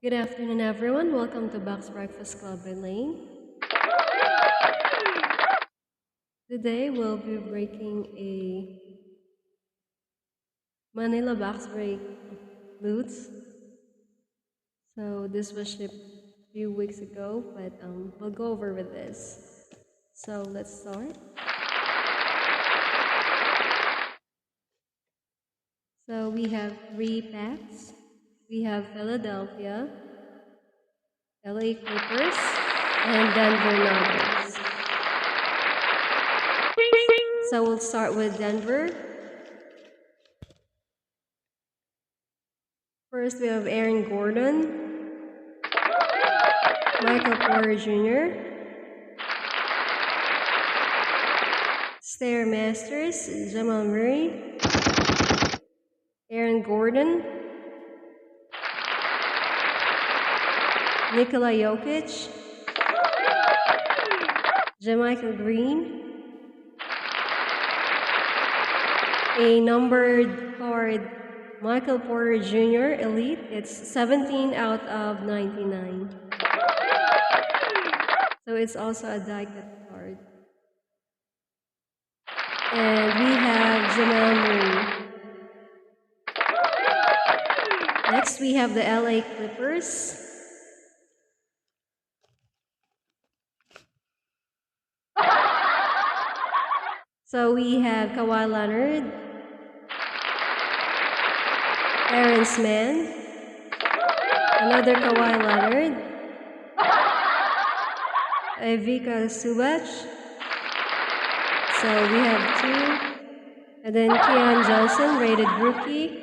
Good afternoon, everyone. Welcome to Box Breakfast Club by Lane. Today, we'll be breaking a Manila box break loots. So this was shipped a few weeks ago, but we'll go over with this. So let's start. So we have 3 packs. We have Philadelphia, LA Clippers, and Denver Nuggets. So we'll start with Denver. First, we have Aaron Gordon, Michael Porter Jr., Stair Masters, Jamal Murray, Aaron Gordon, Nikola Jokic, JaMychal Green, a numbered card, Michael Porter Jr. Elite. It's 17 out of 99. So it's also a die-cut card. And we have Jamal Murray. Next, we have the LA Clippers. So we have Kawhi Leonard, Terrence Mann, another Kawhi Leonard, Ivica Zubac. So we have 2. And then Keon Johnson, rated rookie.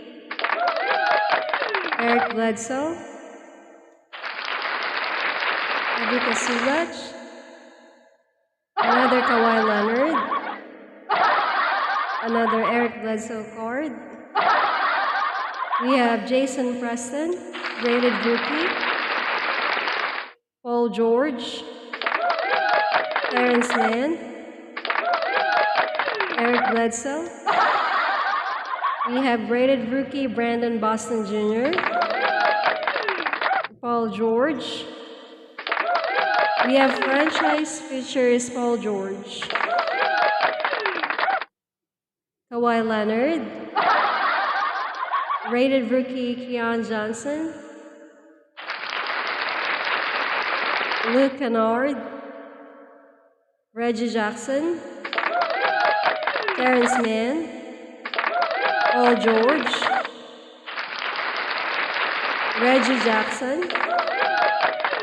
Eric Bledsoe, Ivica Zubac, another Kawhi Leonard, another Eric Bledsoe card. We have Jason Preston, rated rookie. Paul George, Terrence Mann, Eric Bledsoe. We have rated rookie Brandon Boston Jr., Paul George. We have franchise features Paul George, Kawhi Leonard, rated rookie Keon Johnson, Luke Kennard, Reggie Jackson, Terrence Mann, Paul George, Reggie Jackson,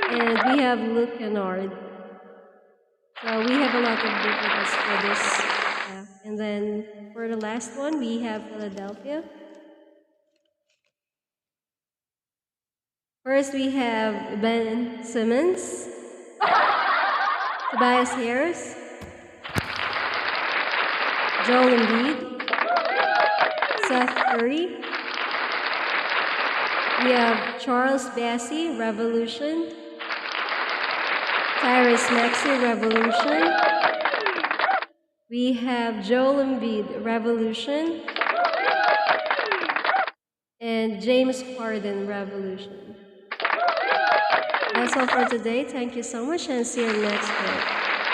and we have Luke Kennard. So we have a lot of duplicates for this. And then for the last one, we have Philadelphia. First, we have Ben Simmons, Tobias Harris, Joel Embiid, Seth Curry. We have Charles Bassey, Revolution, Tyrese Maxey, Revolution. We have Joel Embiid, Revolution, and James Harden, Revolution. That's all for today. Thank you so much and see you next week.